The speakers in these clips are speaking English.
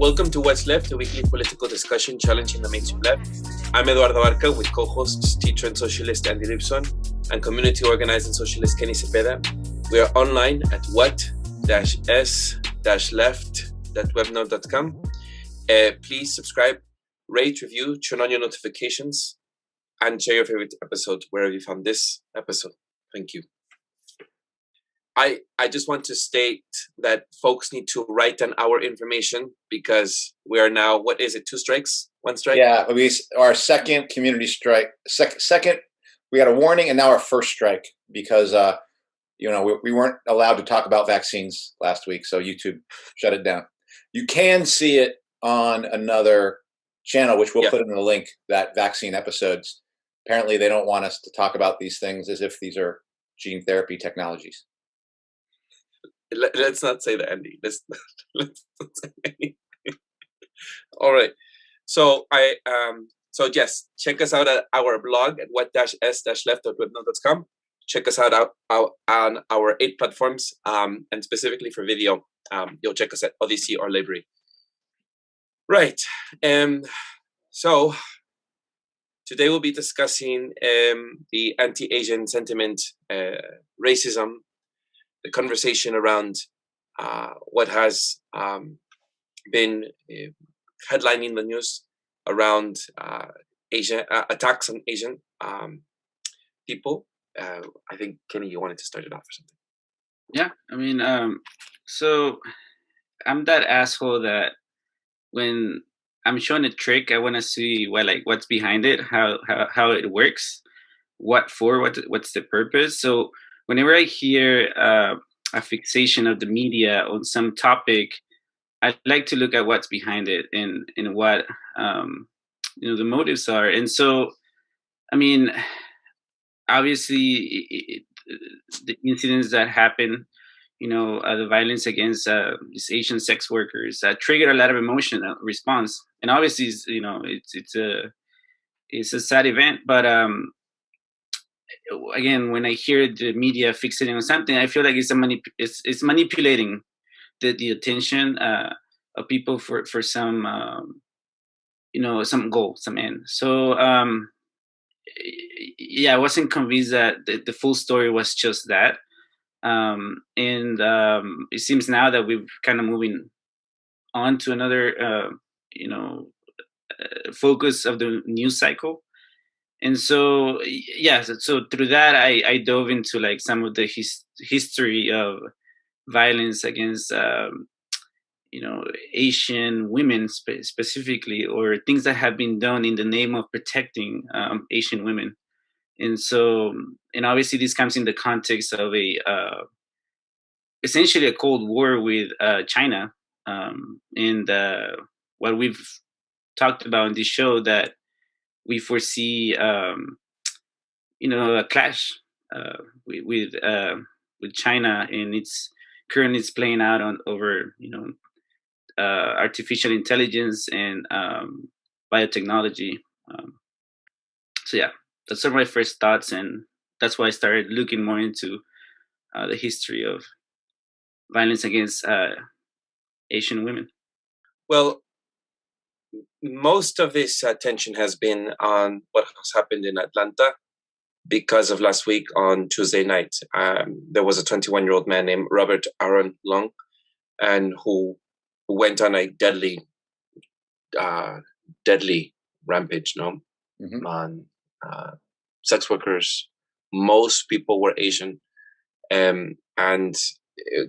Welcome to What's Left, a weekly political discussion challenging the mainstream left. I'm Eduardo Barca with co-hosts, teacher and socialist Andy Lipson and community organizer and socialist Kenny Cepeda. We are online at what-s-left.webnode.com. Please subscribe, rate, review, turn on your notifications, and share your favorite episode wherever you found this episode. Thank you. I just want to state that folks need to write down our information because we are now, what is it, 2 strikes? 1 strike? Yeah, our second community strike. Second, we got a warning, and now our first strike because we weren't allowed to talk about vaccines last week, so YouTube shut it down. You can see it on another channel, which we'll put in the link, that vaccine episodes. Apparently, they don't want us to talk about these things as if these are gene therapy technologies. Let's not say that, Andy. Let's not say anything. All right. So yes, check us out at our blog at what-s-left.webnode.com. Check us out on our 8 platforms, and specifically for video, you'll check us at Odyssey or Library. Right. So today we'll be discussing the anti-Asian sentiment, racism, the conversation around what has been headlining the news around attacks on Asian people. I think, Kenny, you wanted to start it off or something. Yeah, I mean, so I'm that asshole that when I'm showing a trick, I want to see what's behind it, how it works, what's the purpose. So whenever I hear a fixation of the media on some topic, I like to look at what's behind it and what the motives are. And so, I mean, obviously, the incidents that happen, the violence against these Asian sex workers triggered a lot of emotional response. And obviously, it's a sad event, but again, when I hear the media fixating on something, I feel like it's manipulating the attention of people for some some goal, some end. So I wasn't convinced that the full story was just that. And it seems now that we're kind of moving on to another focus of the news cycle. And so, so through that, I dove into some of the history of violence against, Asian women specifically, or things that have been done in the name of protecting Asian women. And so, and obviously this comes in the context of essentially a Cold War with China. And what we've talked about in this show, that we foresee, a clash with China, and it's currently playing out over artificial intelligence and biotechnology. So that's some of my first thoughts, and that's why I started looking more into the history of violence against Asian women. Well, most of this attention has been on what has happened in Atlanta because of last week on Tuesday night. There was a 21-year-old man named Robert Aaron Long, and who went on a deadly rampage, on sex workers. Most people were Asian, and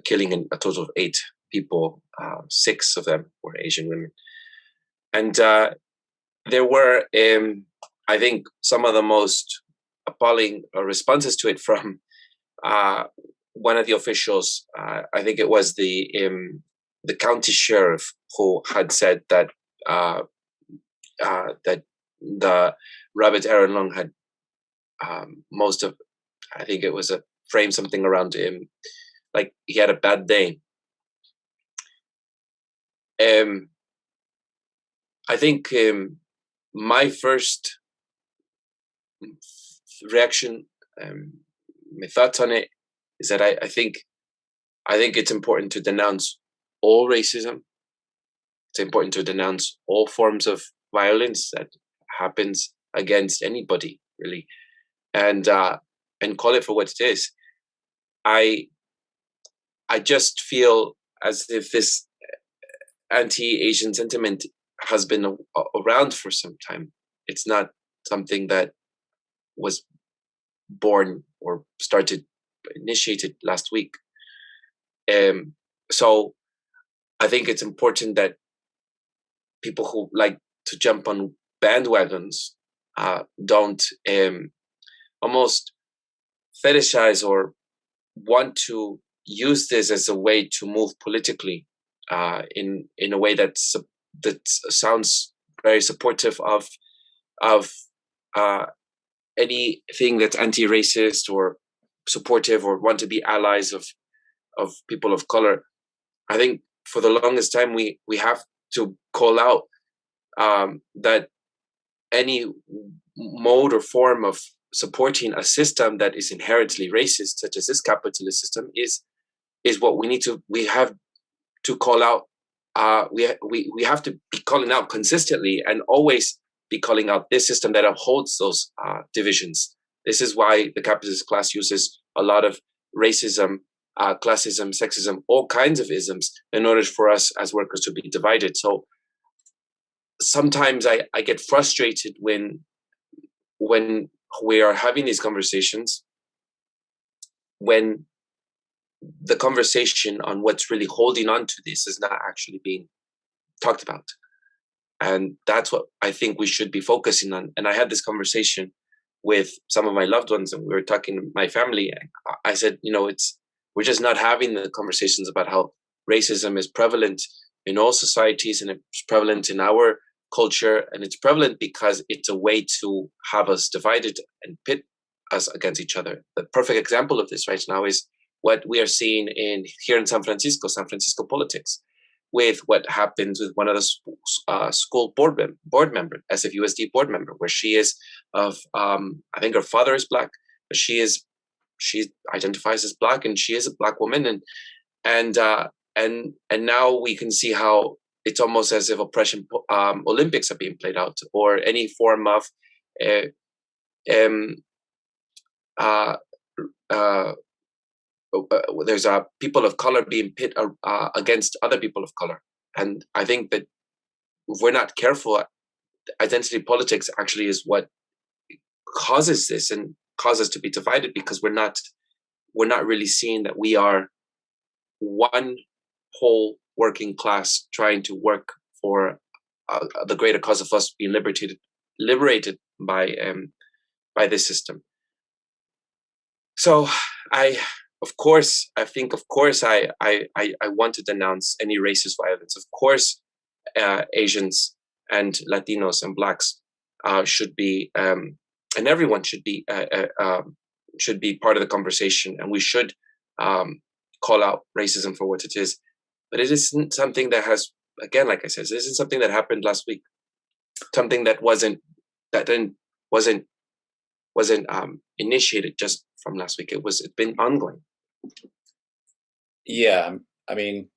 killing a total of 8 people. 6 of them were Asian women. And there were, I think, some of the most appalling responses to it from one of the officials. I think it was the county sheriff, who had said that that the Robert Aaron Long had most of, I think it was a frame something around him, like he had a bad day. I think my first reaction, my thoughts on it, is that I think it's important to denounce all racism, it's important to denounce all forms of violence that happens against anybody, really, and call it for what it is. I just feel as if this anti-Asian sentiment has been around for some time. It's not something that was born or initiated last week. So I think it's important that people who like to jump on bandwagons don't almost fetishize or want to use this as a way to move politically in a way that sounds very supportive of anything that's anti-racist or supportive or want to be allies of people of color. I think for the longest time we have to call out that any mode or form of supporting a system that is inherently racist, such as this capitalist system, is what we have to call out. We have to be calling out consistently and always be calling out this system that upholds those divisions. This is why the capitalist class uses a lot of racism, classism, sexism, all kinds of isms in order for us as workers to be divided. So sometimes I get frustrated when we are having these conversations, when the conversation on what's really holding on to this is not actually being talked about. And that's what I think we should be focusing on. And I had this conversation with some of my loved ones, and we were talking to my family. I said, we're just not having the conversations about how racism is prevalent in all societies, and it's prevalent in our culture, and it's prevalent because it's a way to have us divided and pit us against each other. The perfect example of this right now is what we are seeing here in San Francisco politics, with what happens with one of the school board member, SFUSD board member, where she is of, I think her father is Black, but she identifies as Black, and she is a Black woman, and now we can see how it's almost as if oppression Olympics are being played out, or any form of there's people of color being pit against other people of color. And I think that if we're not careful, identity politics actually is what causes this and causes us to be divided, because we're not really seeing that we are one whole working class trying to work for the greater cause of us being liberated by this system. So I want to denounce any racist violence. Of course, Asians and Latinos and Blacks should be, and everyone should be part of the conversation, and we should call out racism for what it is. But it isn't something that has, again, like I said, this isn't something that happened last week. Something that wasn't initiated just from last week. It's been ongoing. Yeah, I mean,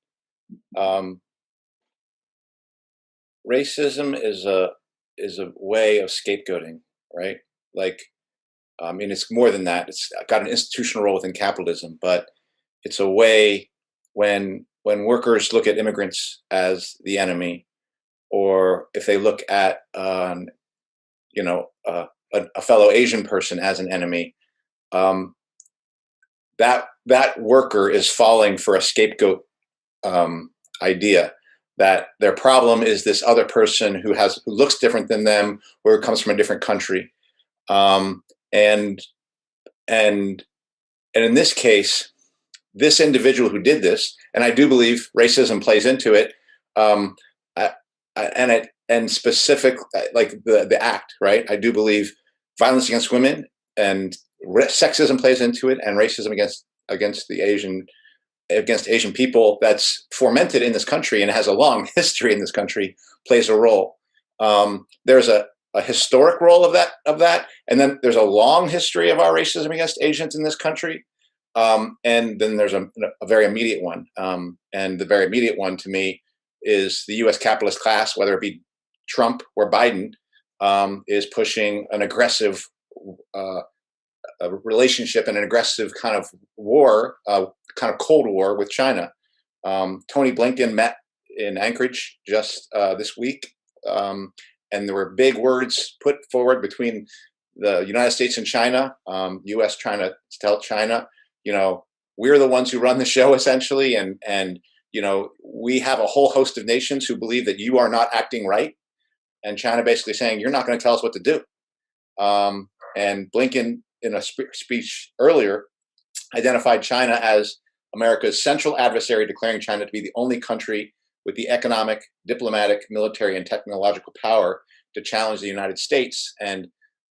racism is a way of scapegoating, right? Like, I mean, it's more than that. It's got an institutional role within capitalism, but it's a way when workers look at immigrants as the enemy, or if they look at a fellow Asian person as an enemy, that worker is falling for a scapegoat idea, that their problem is this other person who looks different than them, or comes from a different country, and in this case, this individual who did this, and I do believe racism plays into it, and specific, like the act, right? I do believe violence against women and sexism plays into it, and racism against Asian people that's fomented in this country and has a long history in this country plays a role. There's a historic role of that, and then there's a long history of our racism against Asians in this country, and then there's a very immediate one. And the very immediate one to me is the U.S. capitalist class, whether it be Trump or Biden, is pushing an aggressive relationship and an aggressive kind of war, kind of Cold War with China. Tony Blinken met in Anchorage just this week, and there were big words put forward between the United States and China. U.S. trying to tell China, we're the ones who run the show essentially, and we have a whole host of nations who believe that you are not acting right, and China basically saying you're not going to tell us what to do. And Blinken, in a speech earlier, identified China as America's central adversary, declaring China to be the only country with the economic, diplomatic, military, and technological power to challenge the United States. And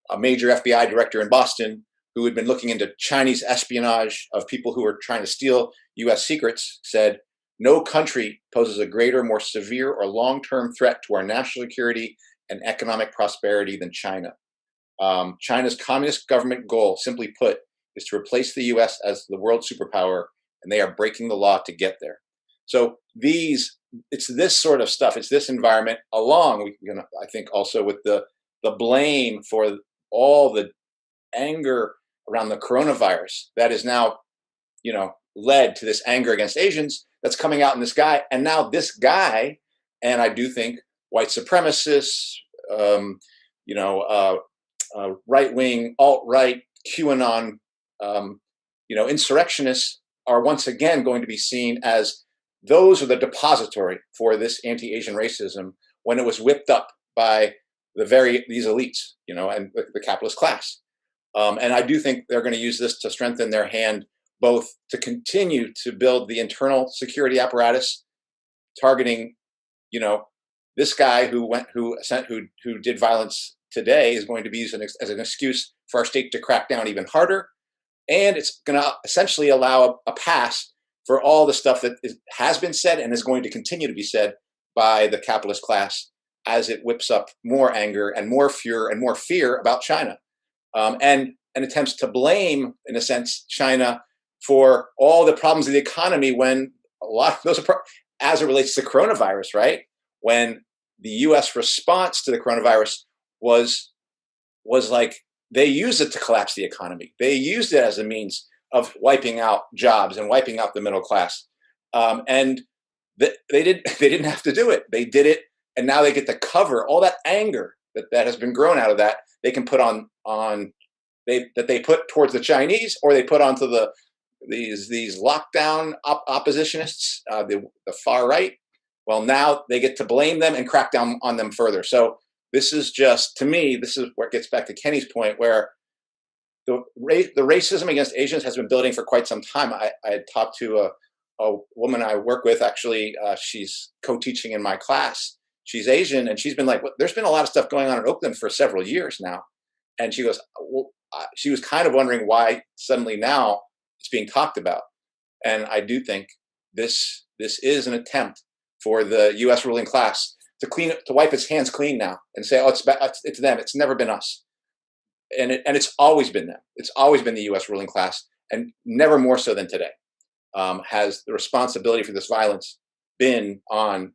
a major FBI director in Boston, who had been looking into Chinese espionage of people who were trying to steal U.S. secrets, said, "No country poses a greater, more severe, or long-term threat to our national security and economic prosperity than China. China's communist government goal, simply put, is to replace the U.S. as the world superpower, and they are breaking the law to get there." So it's this sort of stuff, it's this environment, along, I think, also with the blame for all the anger around the coronavirus that is now, led to this anger against Asians that's coming out in this guy. And now this guy, and I do think white supremacists, right-wing, alt-right, QAnon, insurrectionists are once again going to be seen as those are the depository for this anti-Asian racism when it was whipped up by these elites, and the capitalist class. And I do think they're going to use this to strengthen their hand, both to continue to build the internal security apparatus, targeting, this guy who did violence today is going to be used as an excuse for our state to crack down even harder. And it's going to essentially allow a pass for all the stuff that has been said and is going to continue to be said by the capitalist class as it whips up more anger and more furor and more fear about China, and attempts to blame, in a sense, China for all the problems of the economy, when a lot of those are as it relates to coronavirus, right? When the U.S. response to the coronavirus was like they used it to collapse the economy. They used it as a means of wiping out jobs and wiping out the middle class, and they didn't have to do it. They did it, and now they get to cover all that anger that has been grown out of that. They can put that they put towards the Chinese, or they put onto these lockdown oppositionists, the far right. Well, now they get to blame them and crack down on them further. So this is just, to me, this is where it gets back to Kenny's point, where the racism against Asians has been building for quite some time. I had talked to a woman I work with, actually. She's co-teaching in my class. She's Asian, and she's been like, there's been a lot of stuff going on in Oakland for several years now. And she goes, she was kind of wondering why suddenly now it's being talked about. And I do think this is an attempt for the U.S. ruling class to wipe its hands clean now and say, oh, it's them. It's never been us. And it's always been them. It's always been the U.S. ruling class, and never more so than today. Has the responsibility for this violence been on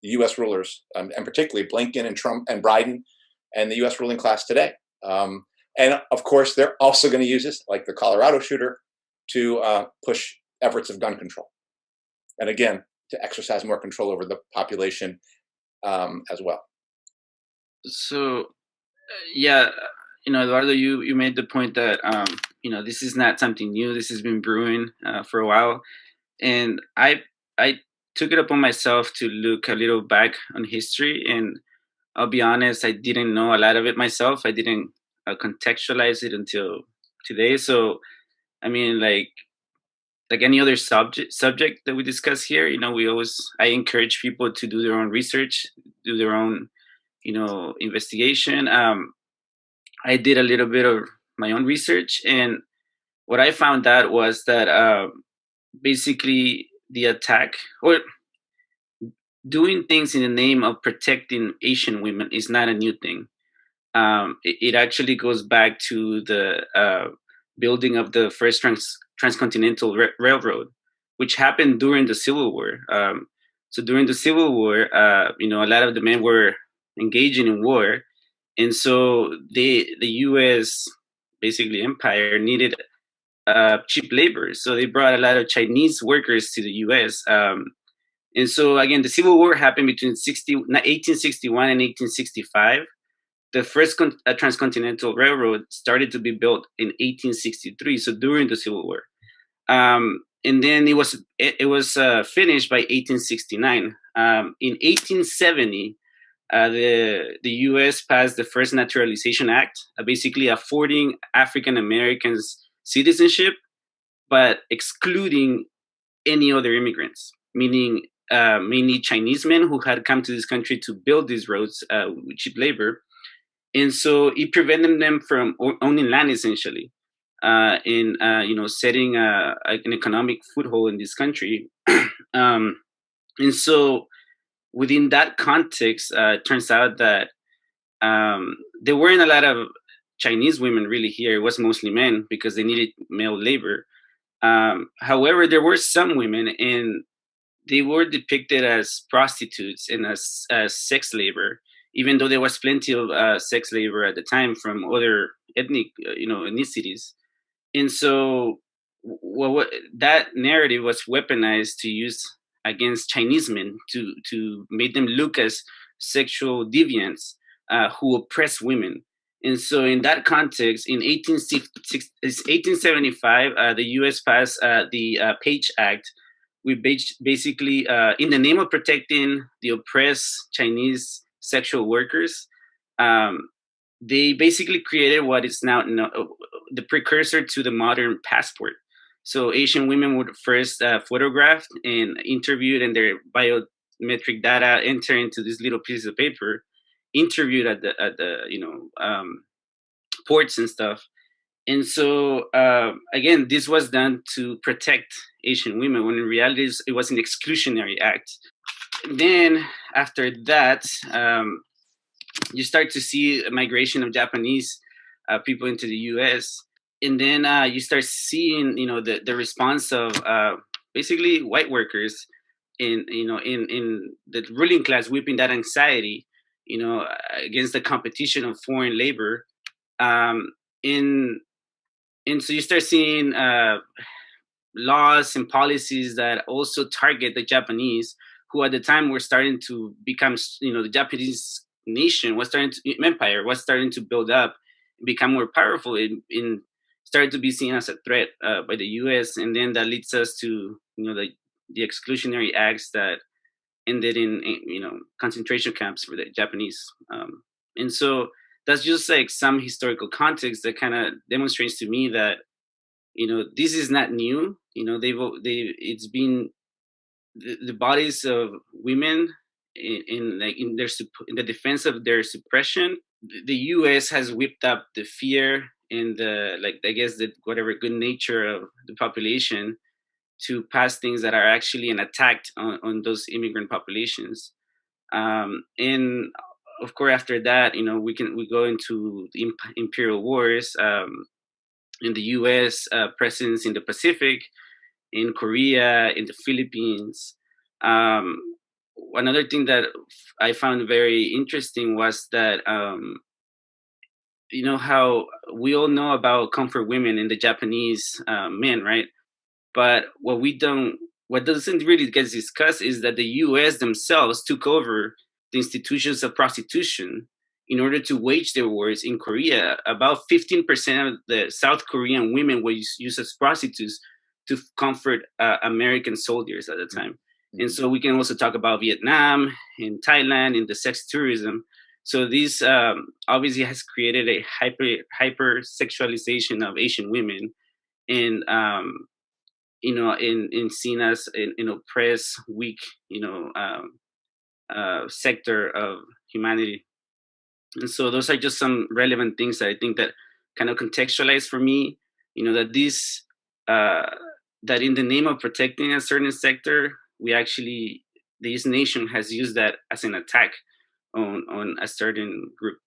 the U.S. rulers, and particularly Blinken and Trump and Biden and the U.S. ruling class today. And of course, they're also going to use this, like the Colorado shooter, to push efforts of gun control. And again, to exercise more control over the population as well. So, yeah, Eduardo, you made the point that, this is not something new. This has been brewing for a while. And I took it upon myself to look a little back on history. And I'll be honest, I didn't know a lot of it myself. I didn't contextualize it until today. So, I mean, like any other subject that we discuss here, I encourage people to do their own research, do their own, investigation. I did a little bit of my own research, and what I found out was that basically the attack, or doing things in the name of protecting Asian women, is not a new thing. It actually goes back to the building of the first transcontinental railroad, which happened during the Civil War. So during the Civil War, a lot of the men were engaging in war, and so the U.S. basically empire needed cheap labor, so they brought a lot of Chinese workers to the U.S. And so again, the Civil War happened between 1861 and 1865. The first transcontinental railroad started to be built in 1863, so during the Civil War. And then it was finished by 1869. In 1870, the U.S. passed the first Naturalization Act, basically affording African Americans citizenship, but excluding any other immigrants, meaning mainly Chinese men who had come to this country to build these roads with cheap labor. And so it prevented them from owning land, essentially, in setting an economic foothold in this country. um, and so within that context, it turns out that there weren't a lot of Chinese women really here. It was mostly men because they needed male labor. However, there were some women, and they were depicted as prostitutes and as sex labor, even though there was plenty of sex labor at the time from other ethnicities. And so, what that narrative was weaponized to use against Chinese men to make them look as sexual deviants who oppress women. And so, in that context, in 1875, the U.S. passed the Page Act. We basically, in the name of protecting the oppressed Chinese sexual workers, um, they basically created what is now the precursor to the modern passport. So Asian women were first photographed and interviewed, and their biometric data enter into this little piece of paper, interviewed at the ports and stuff. And so again, this was done to protect Asian women, when in reality it was an exclusionary act. Then after that, you start to see a migration of Japanese people into the U.S., and then you start seeing, the response of basically white workers in the ruling class, whipping that anxiety, against the competition of foreign labor. In And so you start seeing laws and policies that also target the Japanese, who at the time were starting to become, the Japanese nation empire was starting to build up, become more powerful, and started to be seen as a threat by the U.S. And then that leads us to, the exclusionary acts that ended in concentration camps for the Japanese. And so that's just like some historical context that kind of demonstrates to me that this is not new. It's been the bodies of women in the defense of their suppression. The U.S. has whipped up the fear and I guess the whatever good nature of the population to pass things that are actually an attack on those immigrant populations. And of course, after that, we go into the imperial wars. In the U.S., presence in the Pacific, in Korea, in the Philippines. Another thing that I found very interesting was that how we all know about comfort women and the Japanese men, right? But what doesn't really get discussed is that the U.S. themselves took over the institutions of prostitution in order to wage their wars in Korea. About 15% of the South Korean women were used as prostitutes to comfort American soldiers at the time. Mm-hmm. And so we can also talk about Vietnam and Thailand and the sex tourism. So this obviously has created a hyper sexualization of Asian women, and in seen as an oppressed, weak, sector of humanity. And so those are just some relevant things that I think that kind of contextualize for me, that that in the name of protecting a certain sector, this nation has used that as an attack on a certain group.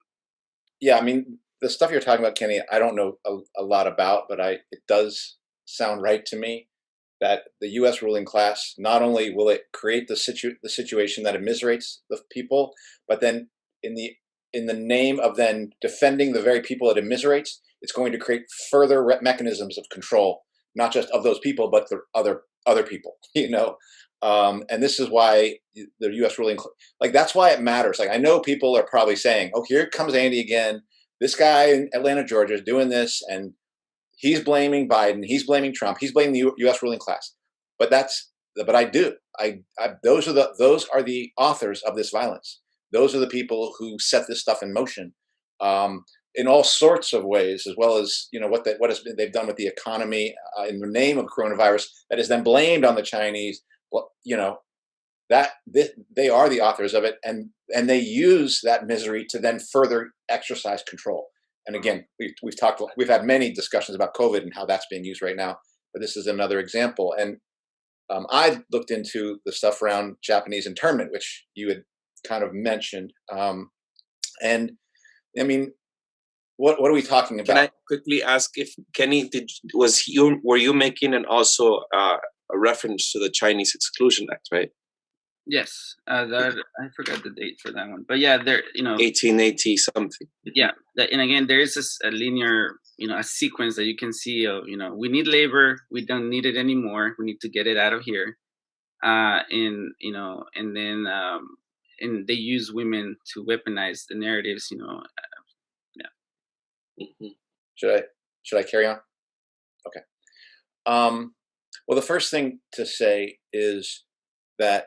Yeah, I mean, the stuff you're talking about, Kenny, I don't know a lot about, but it does sound right to me. that the U.S. ruling class, not only will it create the situation that immiserates the people, but then in the name of then defending the very people it immiserates, it's going to create further mechanisms of control, not just of those people, but the other people. And this is why the U.S. ruling, like, that's why it matters. Like, I know people are probably saying, "Oh, here comes Andy again. This guy in Atlanta, Georgia, is doing this, and he's blaming Biden. He's blaming Trump. He's blaming the U.S. ruling class." But those are the authors of this violence. Those are the people who set this stuff in motion, in all sorts of ways, as well as they've done with the economy in the name of coronavirus that is then blamed on the Chinese. Well, they are the authors of it, and they use that misery to then further exercise control. And again, we've had many discussions about COVID and how that's being used right now, but this is another example. And I looked into the stuff around Japanese internment, which you had kind of mentioned. And I mean, what are we talking about? Can I quickly ask if Kenny were you making also a reference to the Chinese Exclusion Act, right? Yes, that I forgot the date for that one, but yeah, 1880 something. Yeah, and again, there is a linear, a sequence that you can see of, we need labor, we don't need it anymore, we need to get it out of here, and then and they use women to weaponize the narratives, Yeah. Mm-hmm. Should I carry on? Okay. Well, the first thing to say is that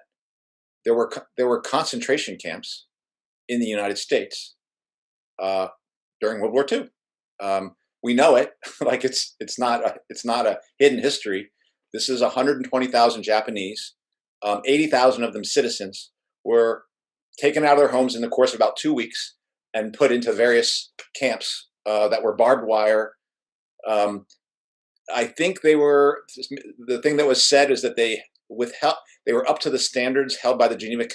there were concentration camps in the United States during World War II. We know it, like it's not a hidden history. This is 120,000 Japanese, 80,000 of them citizens, were taken out of their homes in the course of about 2 weeks and put into various camps that were barbed wire. I think the thing that was said is that they were up to the standards held by the Geneva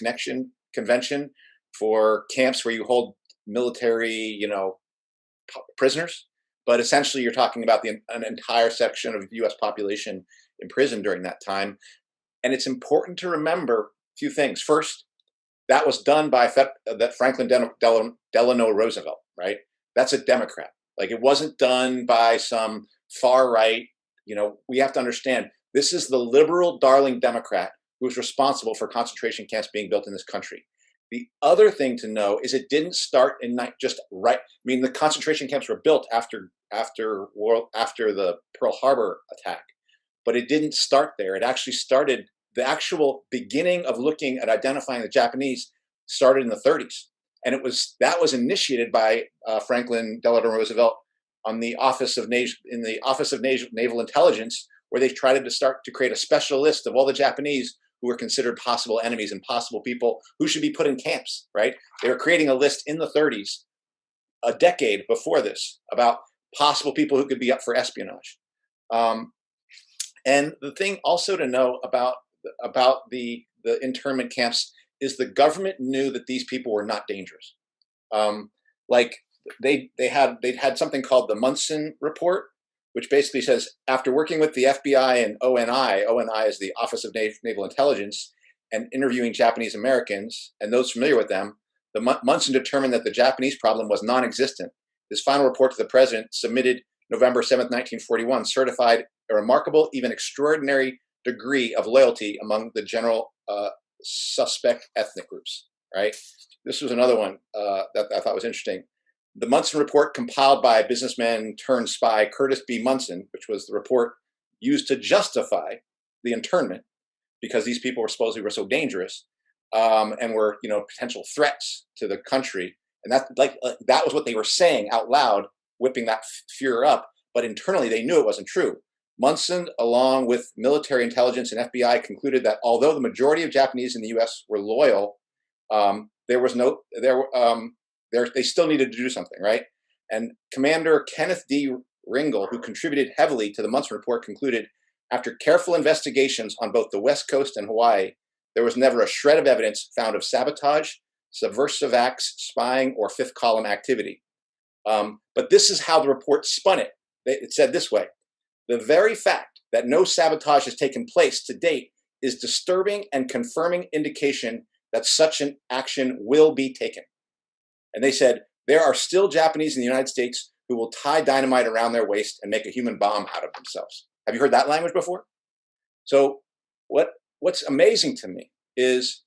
Convention for camps where you hold military, prisoners. But essentially, you're talking about an entire section of the U.S. population imprisoned during that time. And it's important to remember a few things. First, that was done by Franklin Delano Roosevelt, right? That's a Democrat. Like, it wasn't done by some far right. We have to understand, this is the liberal darling Democrat who was responsible for concentration camps being built in this country. The other thing to know is it didn't start the concentration camps were built after the Pearl Harbor attack, but it didn't start there. It actually started, the actual beginning of looking at identifying the Japanese started in the 30s. And that was initiated by Franklin Delano Roosevelt on the Office of Naval Intelligence, where they tried to start to create a special list of all the Japanese who were considered possible enemies and possible people who should be put in camps, right? They were creating a list in the 30s, a decade before this, about possible people who could be up for espionage. And the thing also to know about the internment camps is the government knew that these people were not dangerous. They'd had something called the Munson Report, which basically says, after working with the FBI and ONI is the Office of Naval Intelligence, and interviewing Japanese Americans and those familiar with them, the Munson determined that the Japanese problem was non-existent. His final report to the president, submitted November 7th, 1941, certified a remarkable, even extraordinary degree of loyalty among the general suspect ethnic groups, right? This was another one that I thought was interesting. The Munson Report, compiled by businessman turned spy Curtis B. Munson, which was the report used to justify the internment because these people were so dangerous and were, potential threats to the country. And that was what they were saying out loud, whipping that fear up. But internally, they knew it wasn't true. Munson, along with military intelligence and FBI, concluded that although the majority of Japanese in the U.S. were loyal, they still needed to do something, right? And Commander Kenneth D. Ringel, who contributed heavily to the Munson Report, concluded, after careful investigations on both the West Coast and Hawaii, there was never a shred of evidence found of sabotage, subversive acts, spying, or fifth column activity. But this is how the report spun it. It said this way: the very fact that no sabotage has taken place to date is disturbing and confirming indication that such an action will be taken. And they said, there are still Japanese in the United States who will tie dynamite around their waist and make a human bomb out of themselves. Have you heard that language before? So what's amazing to me is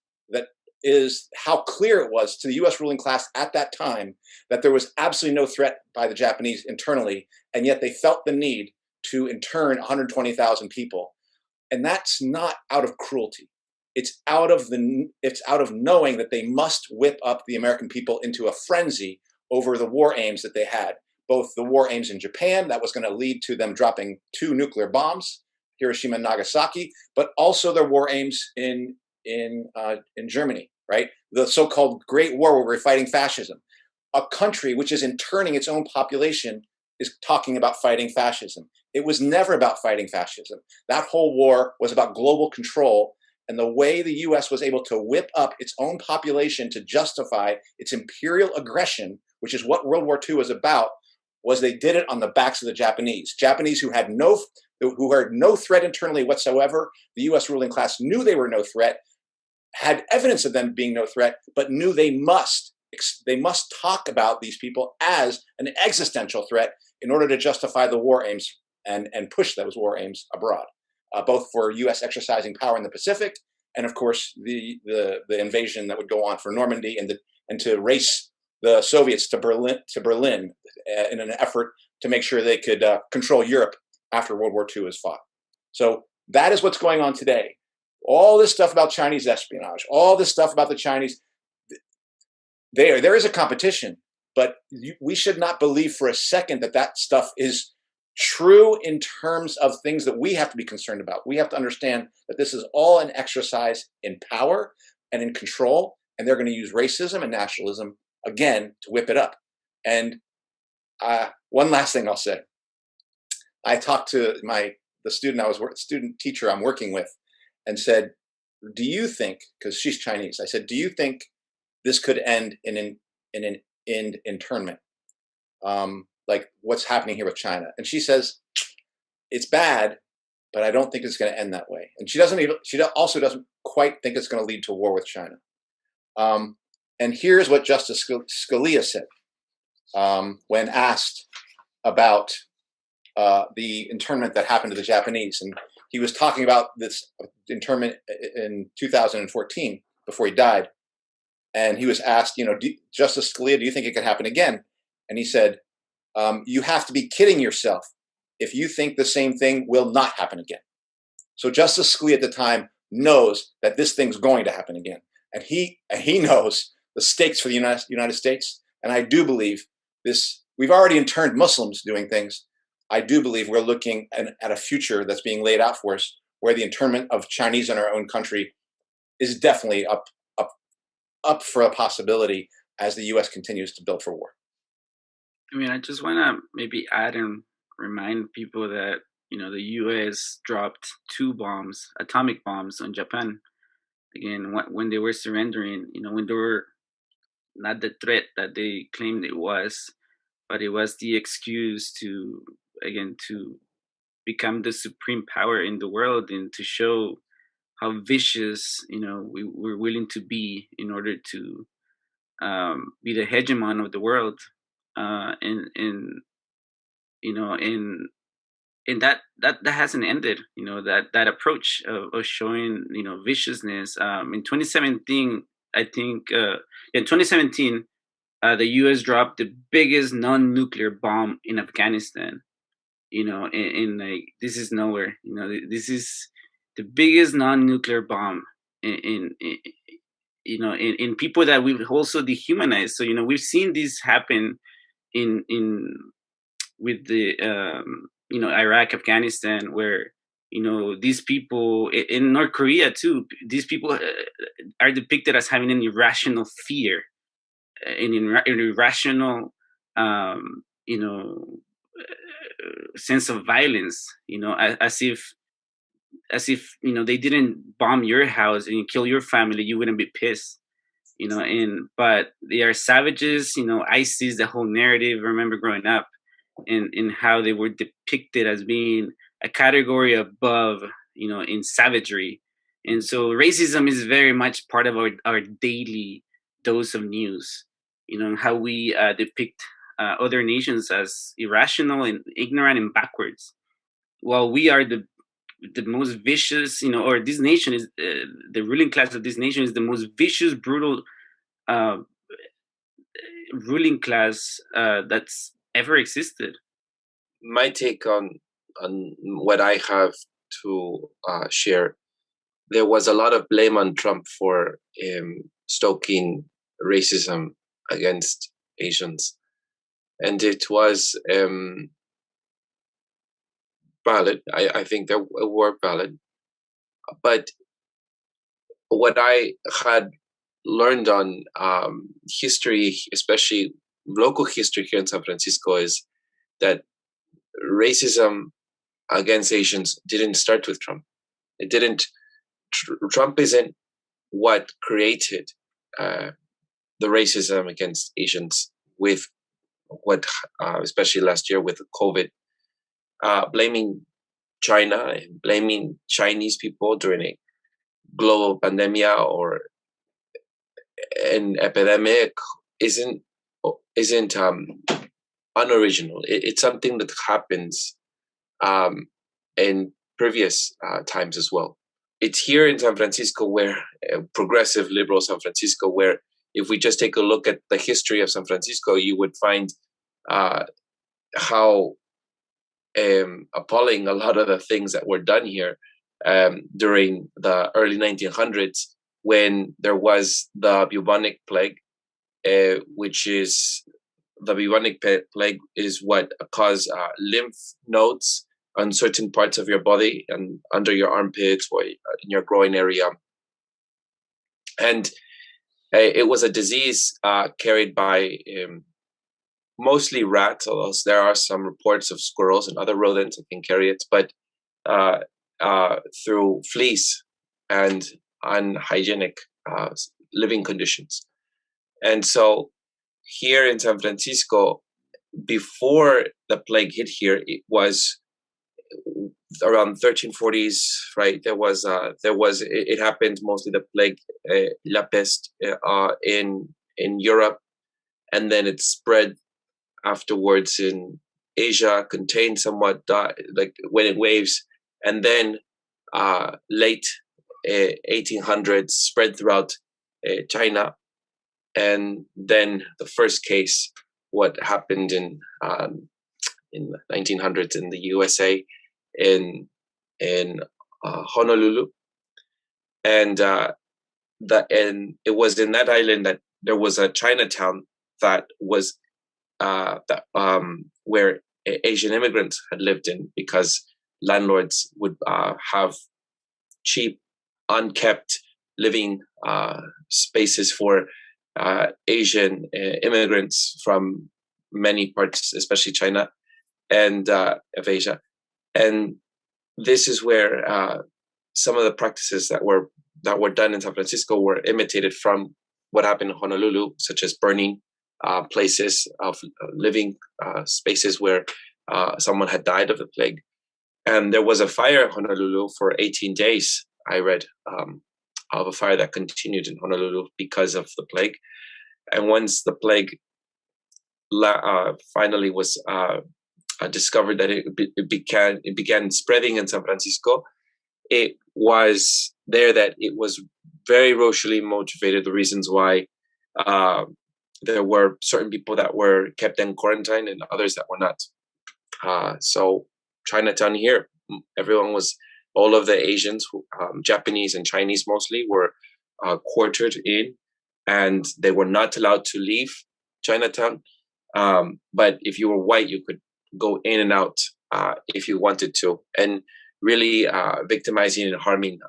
how clear it was to the US ruling class at that time that there was absolutely no threat by the Japanese internally, and yet they felt the need to intern 120,000 people. And that's not out of cruelty. It's out of knowing that they must whip up the American people into a frenzy over the war aims that they had. Both the war aims in Japan, that was going to lead to them dropping 2 nuclear bombs, Hiroshima and Nagasaki, but also their war aims in Germany, right? The so-called Great War where we're fighting fascism. A country which is interning its own population is talking about fighting fascism. It was never about fighting fascism. That whole war was about global control, and the way the US was able to whip up its own population to justify its imperial aggression, which is what World War II was about, was they did it on the backs of the Japanese. Japanese who had no threat internally whatsoever. The US ruling class knew they were no threat, had evidence of them being no threat, but knew they must talk about these people as an existential threat in order to justify the war aims and push those war aims abroad, both for US exercising power in the Pacific and, of course, the invasion that would go on for Normandy and to race the Soviets to Berlin in an effort to make sure they could control Europe after World War II is fought. So that is what's going on today. All this stuff about Chinese espionage, all this stuff about the Chinese, there is a competition, but we should not believe for a second that stuff is true in terms of things that we have to be concerned about. We have to understand that this is all an exercise in power and in control, and they're going to use racism and nationalism again to whip it up. And one last thing I'll say. I talked to the student teacher I'm working with, and said, do you think, because she's Chinese, I said, do you think this could end in an internment? Like what's happening here with China? And she says, it's bad, but I don't think it's going to end that way. And she also doesn't quite think it's going to lead to war with China. And here's what Justice Scalia said when asked about the internment that happened to the Japanese. And he was talking about this internment in 2014 before he died. And he was asked, Justice Scalia, do you think it could happen again? And he said, you have to be kidding yourself if you think the same thing will not happen again. So Justice Scalia at the time knows that this thing's going to happen again. And he knows the stakes for the United States. And I do believe this, we've already interned Muslims doing things. I do believe we're looking at a future that's being laid out for us where the internment of Chinese in our own country is definitely up for a possibility as the U.S. continues to build for war. I mean, I just want to maybe add and remind people that, the U.S. dropped 2 bombs, atomic bombs on Japan. Again, when they were surrendering, when they were not the threat that they claimed it was, but it was the excuse to become the supreme power in the world and to show how vicious, we're willing to be in order to be the hegemon of the world. And that hasn't ended, that approach of showing, viciousness. In 2017, I think, in 2017, the U.S. dropped the biggest non-nuclear bomb in Afghanistan. This is nowhere. This is the biggest non-nuclear bomb in people that we've also dehumanized. So we've seen this happen with the Iraq, Afghanistan, where these people in North Korea too. These people are depicted as having an irrational fear, an irrational, sense of violence. As if they didn't bomb your house and kill your family, you wouldn't be pissed. But they are savages. ISIS, the whole narrative. I remember growing up, and how they were depicted as being a category above, in savagery. And so racism is very much part of our daily dose of news, how we depict other nations as irrational and ignorant and backwards, while we are the most vicious, or this nation is the ruling class of this nation is the most vicious, brutal ruling class that's ever existed. My take on what I have to share, there was a lot of blame on Trump for stoking racism against Asians, and it was valid. I think they were valid, but what I had learned on history, especially local history here in San Francisco, is that racism against Asians didn't start with Trump. It didn't. Trump isn't what created the racism against Asians with what, especially last year with COVID, blaming China and blaming Chinese people during a global pandemic or an epidemic isn't unoriginal. It's something that happens in previous times as well. It's here in San Francisco, where progressive liberal San Francisco, where if we just take a look at the history of San Francisco, you would find how appalling a lot of the things that were done here during the early 1900s, when there was the bubonic plague, which is the bubonic plague is what caused lymph nodes on certain parts of your body and under your armpits or in your groin area. And it was a disease carried by mostly rats, although there are some reports of squirrels and other rodents that can carry it, but through fleas and unhygienic living conditions. And so here in San Francisco, before the plague hit here, it was around 1340s, right? It happened mostly the plague, La Peste, in Europe, and then it spread afterwards in Asia, contained somewhat, like went in waves, and then late 1800s spread throughout China, and then the first case, what happened in the 1900s in the USA, in Honolulu, and it was in that island that there was a Chinatown that was where Asian immigrants had lived in, because landlords would have cheap, unkept living spaces for Asian immigrants from many parts, especially China and of Asia. And this is where some of the practices that were done in San Francisco were imitated from what happened in Honolulu, such as burning places of living spaces where someone had died of the plague. And there was a fire in Honolulu for 18 days, I read, of a fire that continued in Honolulu because of the plague. And once the plague finally was discovered that it began spreading in San Francisco, it was there that it was very racially motivated, the reasons why there were certain people that were kept in quarantine and others that were not. So Chinatown here, all of the Asians, Japanese and Chinese mostly, were quartered in, and they were not allowed to leave Chinatown. But if you were white, you could go in and out if you wanted to, and really victimizing and harming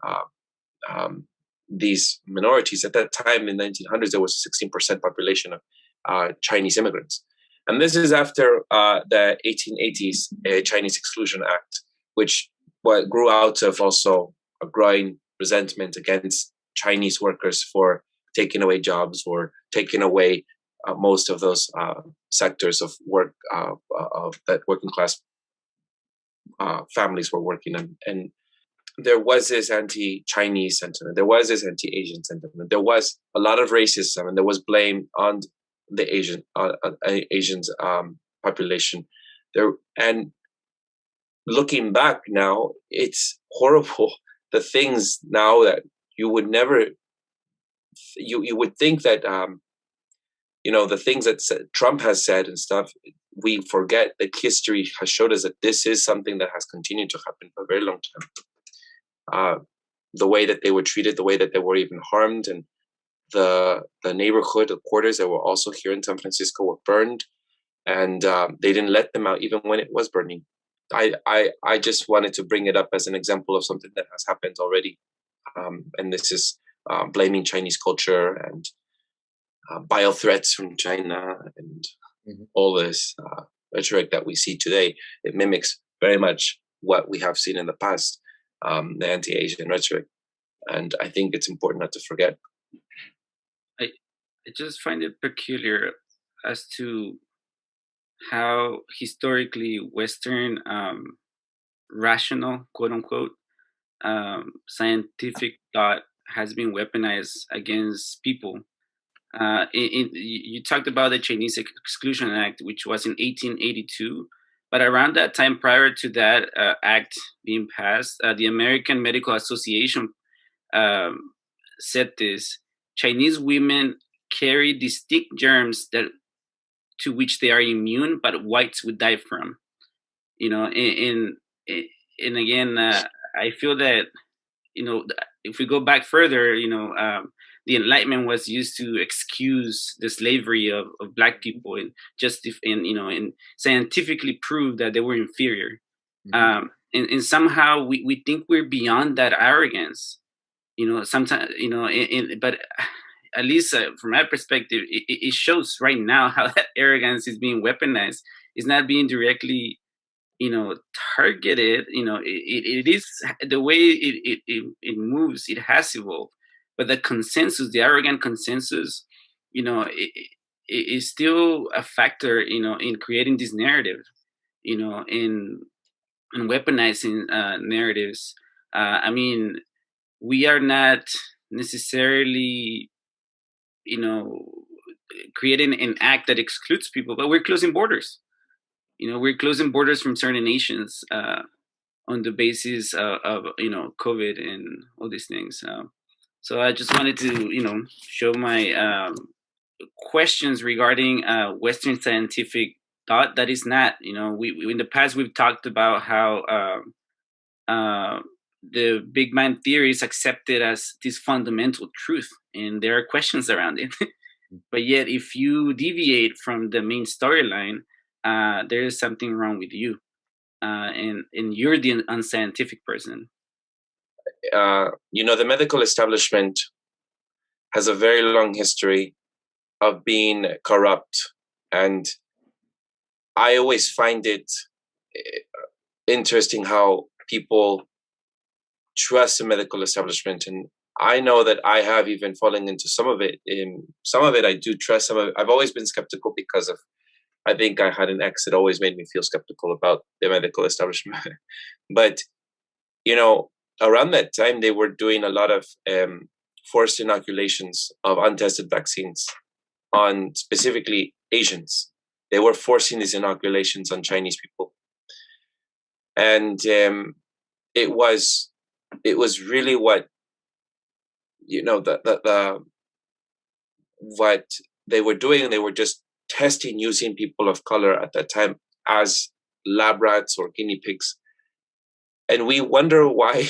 these minorities. At that time, in the 1900s, there was 16% population of Chinese immigrants. And this is after the 1880s Chinese Exclusion Act, which grew out of also a growing resentment against Chinese workers for taking away jobs or taking away most of those sectors of work of that working class families were working on. And there was this anti-Chinese sentiment. There was this anti-Asian sentiment. There was a lot of racism, and there was blame on the Asians population. There, and looking back now, it's horrible. The things now that you would never, you would think that the things that Trump has said and stuff, we forget that history has showed us that this is something that has continued to happen for a very long time. The way that they were treated, the way that they were even harmed, and the neighborhood, the quarters that were also here in San Francisco were burned, and they didn't let them out even when it was burning. I just wanted to bring it up as an example of something that has happened already, and this is blaming Chinese culture and bio threats from China and all this rhetoric that we see today. It mimics very much what we have seen in the past, the anti-Asian rhetoric, and I think it's important not to forget. I just find it peculiar as to how historically Western rational, quote unquote, scientific thought has been weaponized against people. You talked about the Chinese Exclusion Act, which was in 1882, but around that time, prior to that act being passed, the American Medical Association said this: Chinese women carry distinct germs to which they are immune, but whites would die from. And again, I feel that if we go back further, the Enlightenment was used to excuse the slavery of Black people and scientifically prove that they were inferior. And somehow we think we're beyond that arrogance. Sometimes, but at least from my perspective, it shows right now how that arrogance is being weaponized. It's not being directly, targeted. It is the way it moves. It has evolved, but the consensus, the arrogant consensus, it is still a factor, in creating this narrative, in weaponizing narratives. I mean, we are not necessarily creating an act that excludes people, but we're closing borders. We're closing borders from certain nations on the basis of COVID and all these things. So I just wanted to show my questions regarding Western scientific thought. That is not, we in the past we've talked about how the Big Bang theory is accepted as this fundamental truth, and there are questions around it. But yet, if you deviate from the main storyline, there is something wrong with you, and you're the unscientific person. The medical establishment has a very long history of being corrupt, and I always find it interesting how people trust the medical establishment, and I know that I have even fallen into some of it. Some of it I do trust. Some of it, I've always been skeptical because of, I think I had an ex that always made me feel skeptical about the medical establishment. But around that time, they were doing a lot of forced inoculations of untested vaccines on specifically Asians. They were forcing these inoculations on Chinese people, and it was really what what they were doing. They were just testing using people of color at that time as lab rats or guinea pigs, and we wonder why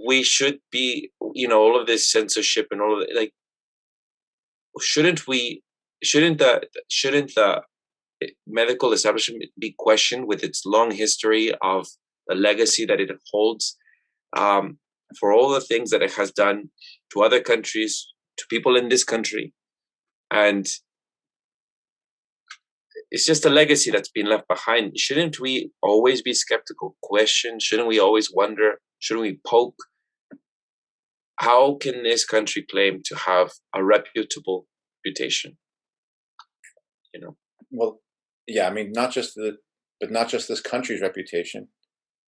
we should be all of this censorship and all of it. Like, shouldn't the medical establishment be questioned with its long history of the legacy that it holds, for all the things that it has done to other countries, to people in this country? And it's just a legacy that's been left behind. Shouldn't we always be skeptical, question? Shouldn't we always wonder? Shouldn't we poke? How can this country claim to have a reputable reputation? Well, yeah, I mean, not just the but not just this country's reputation,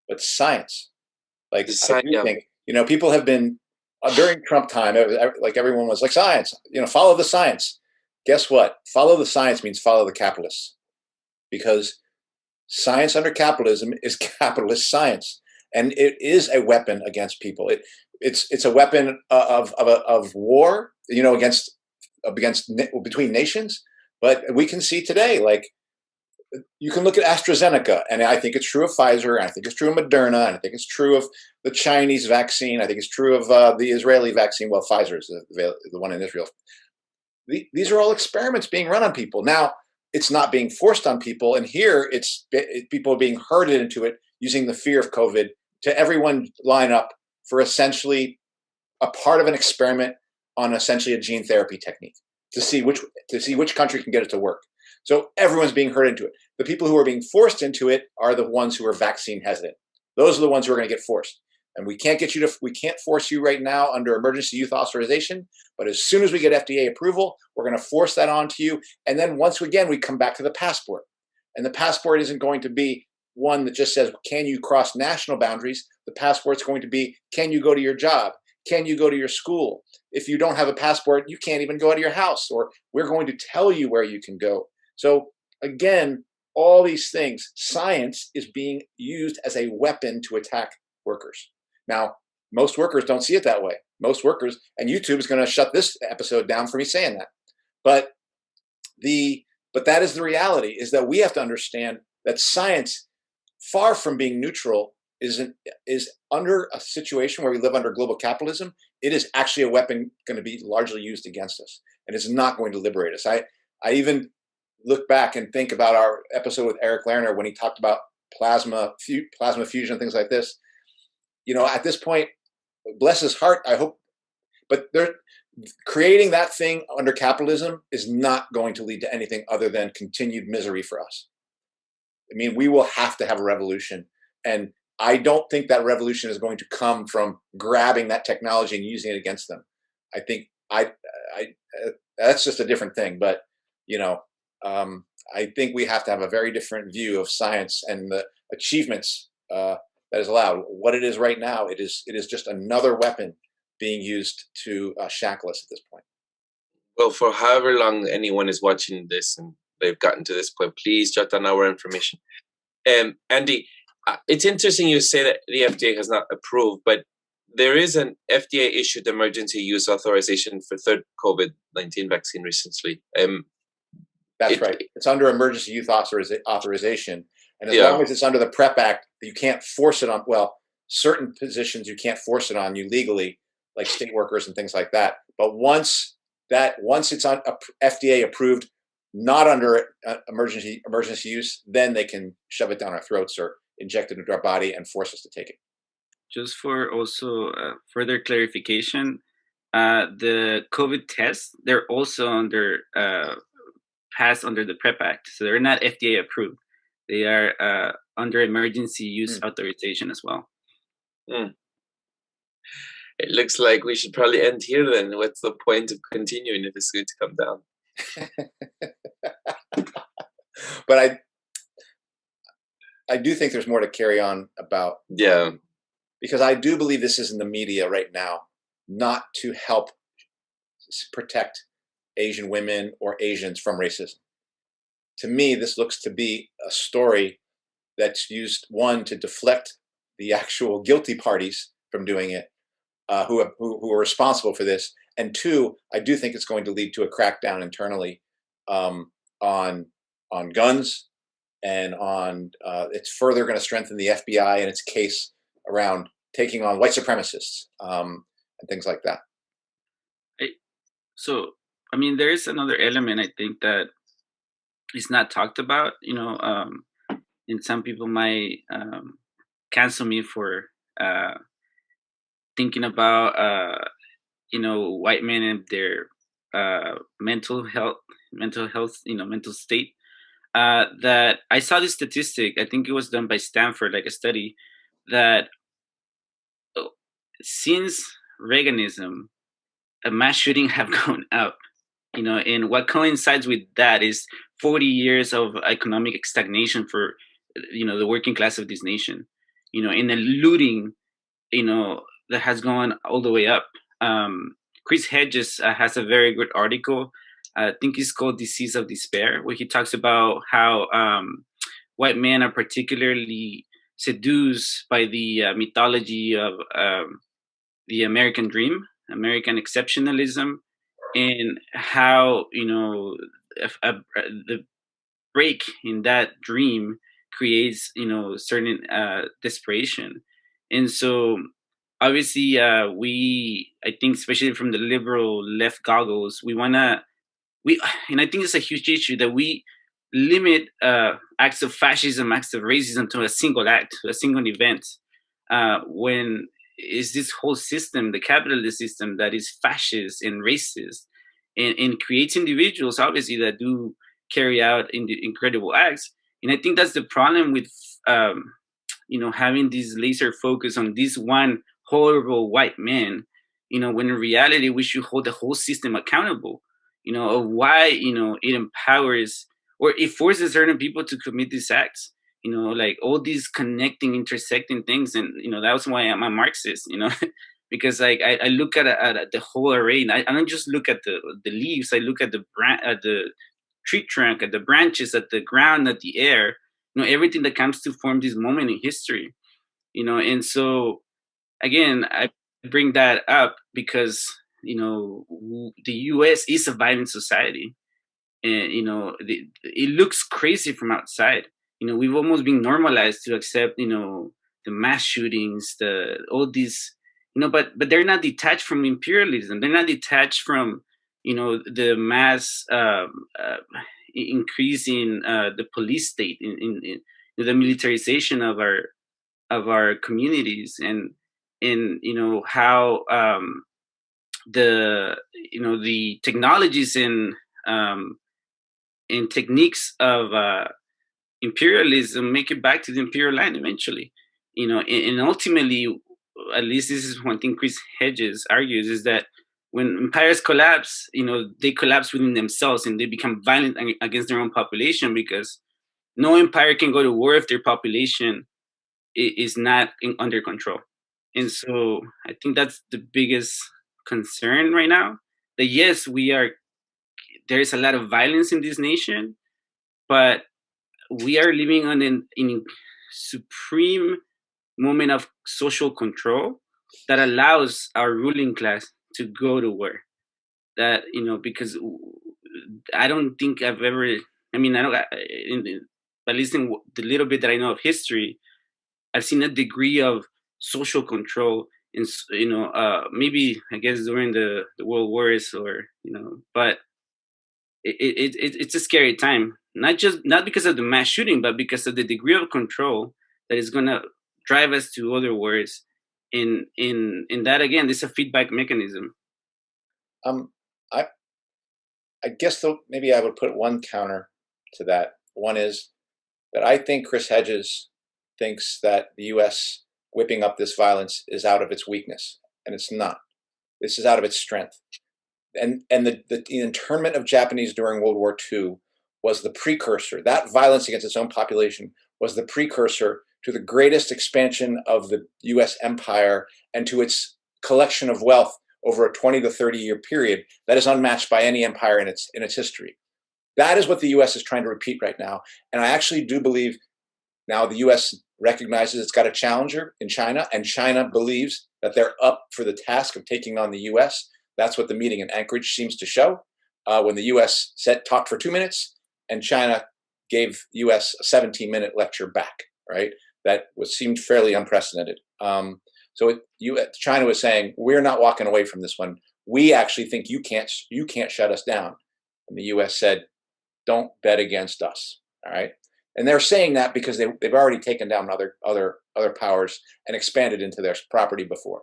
but science. Like, The I do think, people have been, during Trump time, like everyone was like, science, follow the science. Guess what? Follow the science means follow the capitalists, because science under capitalism is capitalist science, and it is a weapon against people. It's a weapon of war, against between nations. But we can see today, like, you can look at AstraZeneca, and I think it's true of Pfizer, and I think it's true of Moderna, and I think it's true of the Chinese vaccine. I think it's true of the Israeli vaccine. Well, Pfizer is the one in Israel. These are all experiments being run on people. Now, it's not being forced on people, and here people are being herded into it using the fear of COVID to everyone line up for essentially a part of an experiment on essentially a gene therapy technique to see which country can get it to work. So everyone's being herded into it. The people who are being forced into it are the ones who are vaccine hesitant. Those are the ones who are going to get forced. And we can't force you right now under emergency use authorization. But as soon as we get FDA approval, we're going to force that onto you. And then once again, we come back to the passport. And the passport isn't going to be one that just says, can you cross national boundaries? The passport's going to be, can you go to your job? Can you go to your school? If you don't have a passport, you can't even go out of your house, or we're going to tell you where you can go. So again, all these things, science is being used as a weapon to attack workers. Now, most workers don't see it that way. Most workers, and YouTube is going to shut this episode down for me saying that. But that is the reality, is that we have to understand that science, far from being neutral, is under a situation where we live under global capitalism. It is actually a weapon going to be largely used against us, and it's not going to liberate us. I even look back and think about our episode with Eric Lerner when he talked about plasma fusion, things like this. At this point, bless his heart, I hope, but creating that thing under capitalism is not going to lead to anything other than continued misery for us. I mean, we will have to have a revolution, and I don't think that revolution is going to come from grabbing that technology and using it against them. I think that's just a different thing. But I think we have to have a very different view of science and the achievements that is allowed. What it is right now, it is just another weapon being used to shackle us at this point. Well, for however long anyone is watching this and they've gotten to this point, please jot down our information. Andy, it's interesting you say that the FDA has not approved, but there is an FDA issued emergency use authorization for third COVID-19 vaccine recently. That's right. It's under emergency use authorization. And as long as it's under the PrEP Act, you can't force it on, certain positions you can't force it on you legally, like state workers and things like that. But once it's on FDA approved, not under emergency use, then they can shove it down our throats or inject it into our body and force us to take it. Just for also further clarification, the COVID tests, they're also passed under the PrEP Act. So they're not FDA approved. They are under emergency use authorization as well. It looks like we should probably end here then. What's the point of continuing if it's going to come down? But I do think there's more to carry on about. Yeah. Because I do believe this is in the media right now, not to help protect Asian women or Asians from racism. To me, this looks to be a story that's used, one, to deflect the actual guilty parties from doing it, who are responsible for this, and two, I do think it's going to lead to a crackdown internally on guns, and on it's further going to strengthen the FBI and its case around taking on white supremacists and things like that. So, I mean, there is another element I think that is not talked about, and some people might cancel me for thinking about, white men and their mental health, mental state. That I saw this statistic, I think it was done by Stanford, like a study, that since Reaganism, mass shooting have gone up, and what coincides with that is 40 years of economic stagnation for the working class of this nation, in the looting, that has gone all the way up. Chris Hedges has a very good article. I think it's called Disease of Despair, where he talks about how white men are particularly seduced by the mythology of the American dream, American exceptionalism, and how the break in that dream creates certain desperation. And so obviously I think, especially from the liberal left goggles, and I think it's a huge issue that we limit acts of fascism, acts of racism to a single act, to a single event, when is this whole system, the capitalist system, that is fascist and racist, and creates individuals, obviously, that do carry out incredible acts. And I think that's the problem with having this laser focus on this one horrible white man, when in reality we should hold the whole system accountable, of why it empowers or it forces certain people to commit these acts, like all these connecting, intersecting things. And that's why I'm a Marxist, because like I look at the whole array, and I don't just look at the leaves. I look at the tree trunk, at the branches, at the ground, at the air, everything that comes to form this moment in history, and so again, I bring that up because the U.S. is a violent society, and it looks crazy from outside. We've almost been normalized to accept the mass shootings, all these, but they're not detached from imperialism. They're not detached from the mass increasing the police state, in the militarization of our communities, and how the technologies and techniques of imperialism make it back to the imperial land eventually. And ultimately, at least this is one thing Chris Hedges argues, is that when empires collapse, they collapse within themselves and they become violent against their own population, because no empire can go to war if their population is not under control. And so I think that's the biggest concern right now, that yes, there is a lot of violence in this nation, but we are living on in supreme moment of social control that allows our ruling class to go to war. That because I don't think I've ever. I mean, I don't. At least in the little bit that I know of history, I've seen a degree of social control in maybe I guess during the world wars, or but it's a scary time. Not because of the mass shooting, but because of the degree of control that is going to drive us to other wars. In that, again, there's a feedback mechanism. I guess though maybe I would put one counter to that. One is that I think Chris Hedges thinks that the U.S. whipping up this violence is out of its weakness, and it's not. This is out of its strength. And the internment of Japanese during World War II was the precursor. That violence against its own population was the precursor to the greatest expansion of the U.S. empire and to its collection of wealth over a 20 to 30 year period that is unmatched by any empire in its history. That is what the U.S. is trying to repeat right now. And I actually do believe now the U.S. recognizes it's got a challenger in China, and China believes that they're up for the task of taking on the U.S. That's what the meeting in Anchorage seems to show. When the U.S. talked for 2 minutes, and China gave the U.S. a 17-minute lecture back, right? That seemed fairly unprecedented. China was saying, we're not walking away from this one. We actually think you can't shut us down. And the U.S. said, don't bet against us, all right? And they're saying that because they've already taken down other powers and expanded into their property before.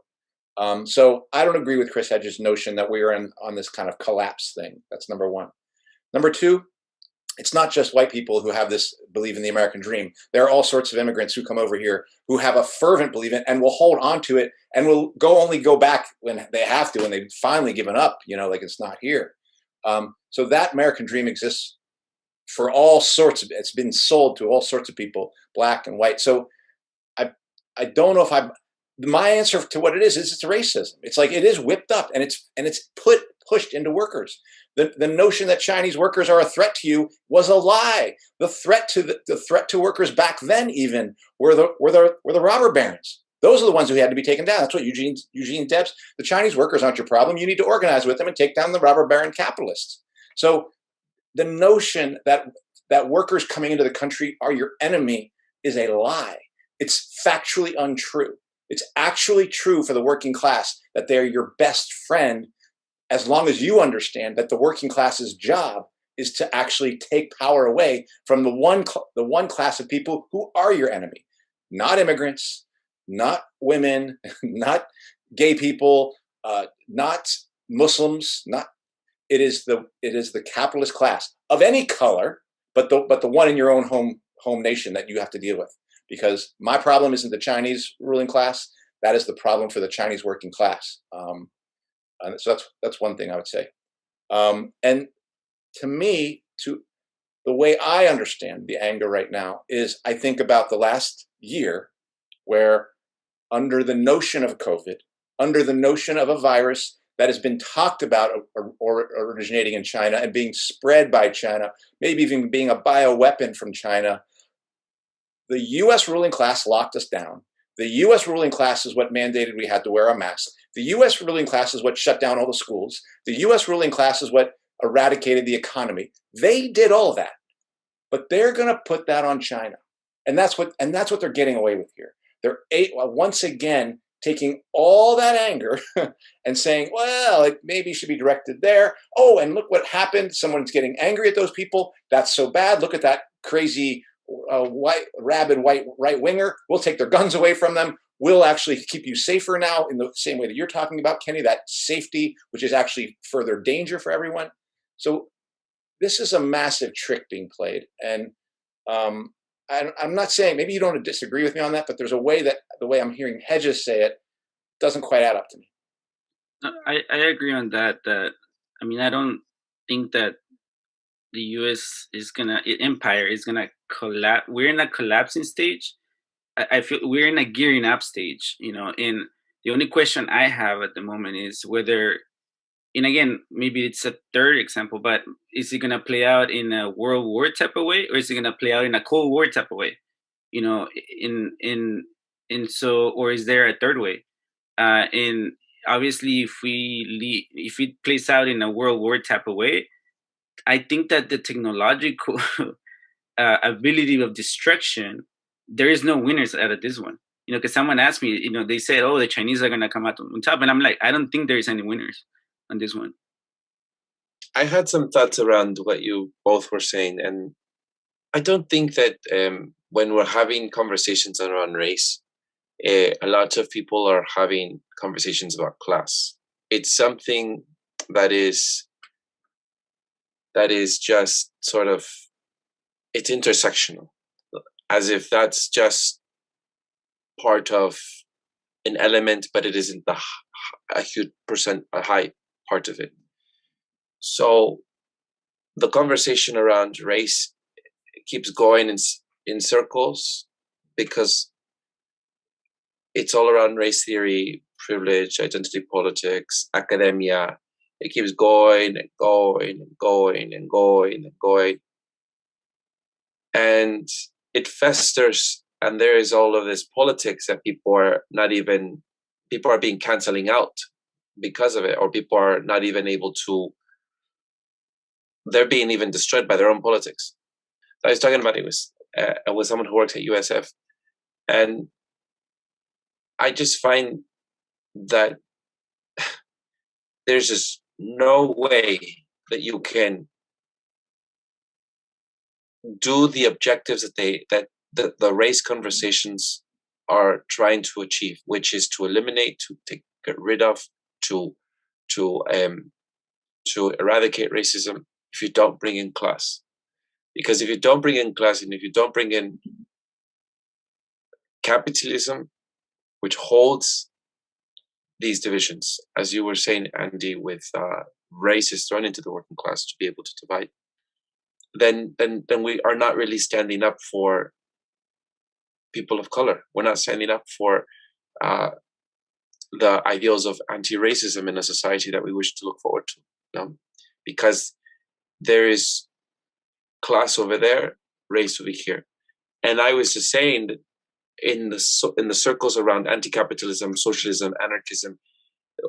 So I don't agree with Chris Hedges' notion that we are on this kind of collapse thing. That's number one. Number two, it's not just white people who have this belief in the American dream. There are all sorts of immigrants who come over here who have a fervent belief in it and will hold on to it and will only go back when they have to, when they've finally given up, like it's not here. So that American dream exists for all sorts of, it's been sold to all sorts of people, black and white. So I don't know if my answer to what it is it's racism. It's like it is whipped up and it's pushed into workers. The notion that Chinese workers are a threat to you was a lie. The threat to workers back then even were the robber barons. Those are the ones who had to be taken down. That's what Eugene Debs. The Chinese workers aren't your problem. You need to organize with them and take down the robber baron capitalists. So the notion that workers coming into the country are your enemy is a lie. It's factually untrue. It's actually true for the working class that they're your best friend, as long as you understand that the working class's job is to actually take power away from the one class of people who are your enemy, not immigrants, not women, not gay people, not Muslims, not. It is the capitalist class of any color, but the one in your own home nation that you have to deal with. Because my problem isn't the Chinese ruling class; that is the problem for the Chinese working class. So that's one thing I would say. And to me, the way I understand the anger right now is I think about the last year, where under the notion of COVID, under the notion of a virus that has been talked about or originating in China and being spread by China, maybe even being a bioweapon from China, the U.S. ruling class locked us down. The U.S. ruling class is what mandated we had to wear a mask. The U.S. ruling class is what shut down all the schools. The U.S. ruling class is what eradicated the economy. They did all of that, but they're going to put that on China, and that's what they're getting away with here. They're once again taking all that anger and saying, well, it maybe should be directed there. Oh, and look what happened. Someone's getting angry at those people. That's so bad. Look at that crazy rabid white right winger. We'll take their guns away from them. We'll actually keep you safer now, in the same way that you're talking about, Kenny, that safety, which is actually further danger for everyone. So this is a massive trick being played. And I'm not saying, maybe you don't disagree with me on that, but there's a way that the way I'm hearing Hedges say it doesn't quite add up to me. I agree on that. I mean, I don't think that the U.S. empire is gonna collapse. We're in a collapsing stage. I feel we're in a gearing up stage, and the only question I have at the moment is whether, and again, maybe it's a third example, but is it going to play out in a World War type of way, or is it going to play out in a Cold War type of way? Or is there a third way? And obviously, if it plays out in a World War type of way, I think that the technological ability of destruction, there is no winners out of this one. Because someone asked me, they said, oh, the Chinese are going to come out on top. And I'm like, I don't think there's any winners on this one. I had some thoughts around what you both were saying. And I don't think that when we're having conversations around race, a lot of people are having conversations about class. It's something that is just sort of, it's intersectional, as if that's just part of an element, but it isn't a huge a high part of it. So the conversation around race keeps going in circles because it's all around race theory, privilege, identity politics, academia. It keeps going and going and going and going and going. And it festers, and there is all of this politics that people are being canceling out because of it, or people are not even able to, they're being even destroyed by their own politics. So I was talking about it with someone who works at USF, and I just find that there's just no way that you can do the objectives that the race conversations are trying to achieve, which is to eliminate, to get rid of, to eradicate racism, if you don't bring in class. Because if you don't bring in class, and if you don't bring in capitalism, which holds these divisions, as you were saying, Andy, with race is thrown into the working class to be able to divide. then we are not really standing up for people of color. We're not standing up for the ideals of anti-racism in a society that we wish to look forward to. Because there is class over there, race over here. And I was just saying that in the circles around anti-capitalism, socialism, anarchism,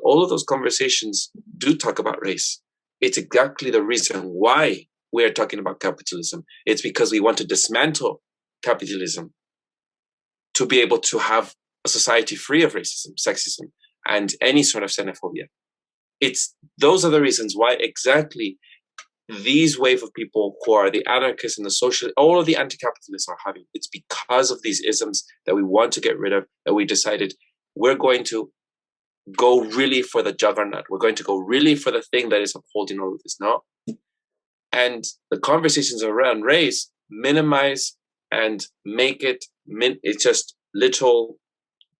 all of those conversations do talk about race. It's exactly the reason why we're talking about capitalism. It's because we want to dismantle capitalism to be able to have a society free of racism, sexism, and any sort of xenophobia. Those are the reasons why exactly these wave of people who are the anarchists and the socialists, all of the anti-capitalists are having. It's because of these isms that we want to get rid of, that we decided we're going to go really for the juggernaut. We're going to go really for the thing that is upholding all of this now. And the conversations around race minimize and make it, it's just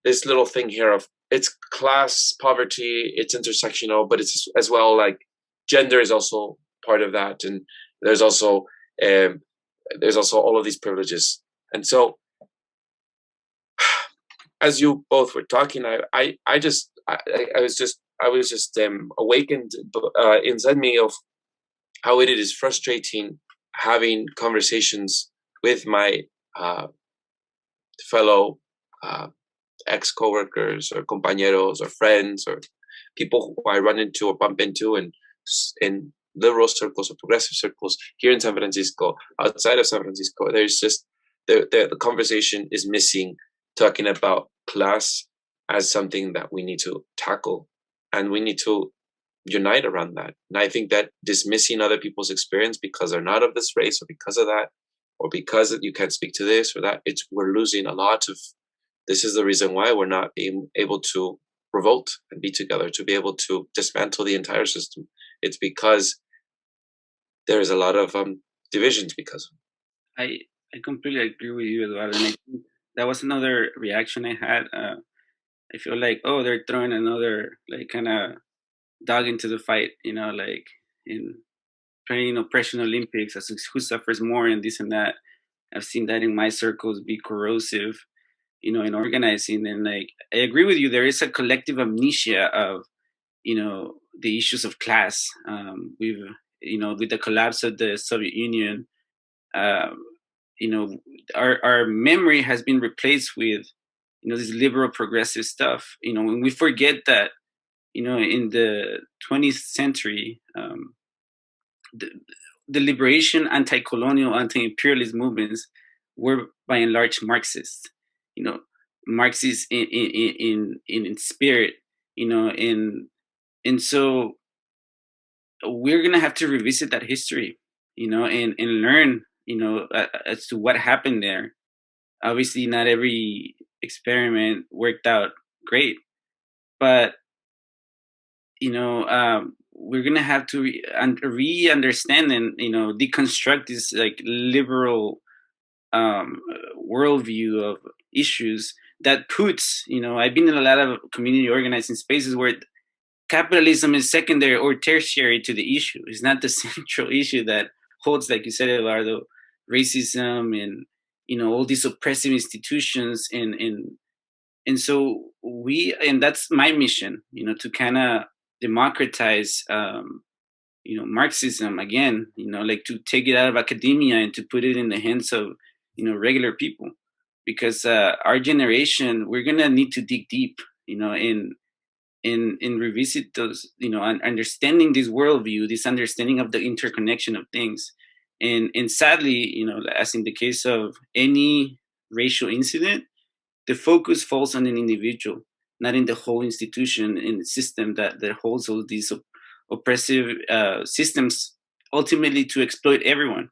this little thing here of it's class, poverty, it's intersectional, but it's as well like gender is also part of that. And there's also all of these privileges. And so as you both were talking, I was just awakened inside me of how it is frustrating having conversations with my fellow ex-coworkers or compañeros or friends or people who I run into or bump into in liberal circles or progressive circles here in San Francisco, outside of San Francisco. There's just the conversation is missing talking about class as something that we need to tackle, and we need to unite around that. And I think that dismissing other people's experience because they're not of this race or because of that, or because you can't speak to this or that, we're losing a lot of. This is the reason why we're not being able to revolt and be together, to be able to dismantle the entire system. It's because there's a lot of divisions because of I completely agree with you, Eduardo. And I think that was another reaction I had. I feel like, oh, they're throwing another like kind of dog into the fight, like in training oppression Olympics, as who suffers more and this and that. I've seen that in my circles be corrosive, in organizing. And like, I agree with you. There is a collective amnesia of, the issues of class. We've, with the collapse of the Soviet Union, our memory has been replaced with, this liberal progressive stuff. When we forget that, in the 20th century, the liberation, anti-colonial, anti-imperialist movements were by and large Marxist. Marxist in spirit. And so we're gonna have to revisit that history, and learn, as to what happened there. Obviously, not every experiment worked out great, but we're gonna have to re-understand and deconstruct this like liberal worldview of issues that puts, I've been in a lot of community organizing spaces where capitalism is secondary or tertiary to the issue. It's not the central issue that holds, like you said, Eduardo, racism and all these oppressive institutions and so and that's my mission, to kind of democratize Marxism again, like to take it out of academia and to put it in the hands of regular people, because our generation, we're gonna need to dig deep, and revisit those, understanding this worldview, this understanding of the interconnection of things. And sadly, as in the case of any racial incident, the focus falls on an individual, not in the whole institution and system that holds all these oppressive systems, ultimately to exploit everyone.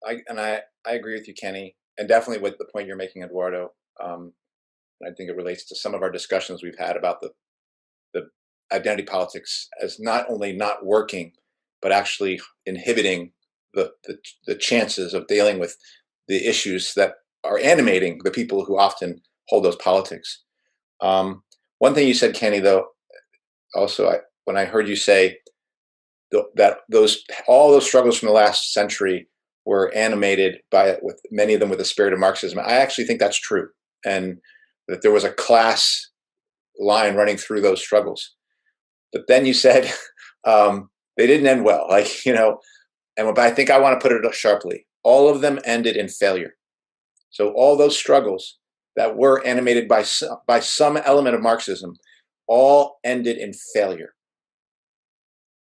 I agree with you, Kenny, and definitely with the point you're making, Eduardo. I think it relates to some of our discussions we've had about the identity politics as not only not working, but actually inhibiting the chances of dealing with the issues that are animating the people who often hold those politics. One thing you said, Kenny, though, also when I heard you say all those struggles from the last century were animated by, with many of them, with the spirit of Marxism. I actually think that's true, and that there was a class line running through those struggles. But then you said they didn't end well, like, you know. But I think I want to put it sharply. All of them ended in failure. So all those struggles that were animated by some element of Marxism all ended in failure.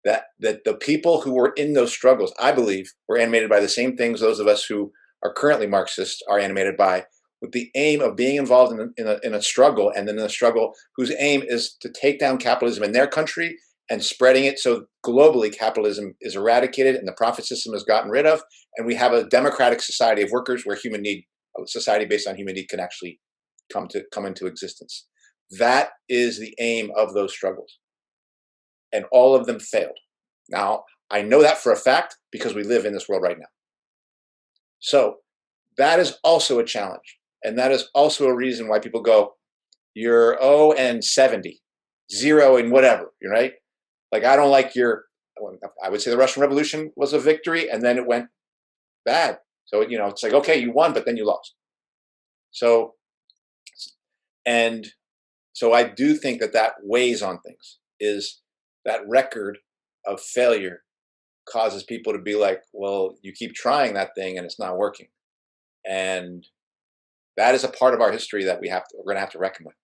That the people who were in those struggles, I believe, were animated by the same things those of us who are currently Marxists are animated by, with the aim of being involved in a struggle, and then a struggle whose aim is to take down capitalism in their country and spreading it so globally capitalism is eradicated and the profit system is gotten rid of, and we have a democratic society of workers where human need, a society based on human need, can actually come into existence. That is the aim of those struggles. And all of them failed. Now, I know that for a fact because we live in this world right now. So that is also a challenge. And that is also a reason why people go, you're 0 and 70, 0 and whatever, right? Like, I don't like I would say the Russian Revolution was a victory and then it went bad. So, you know, it's like, okay, you won, but then you lost. So I do think that weighs on things, is that record of failure causes people to be like, well, you keep trying that thing and it's not working. And that is a part of our history that we're going to have to reckon with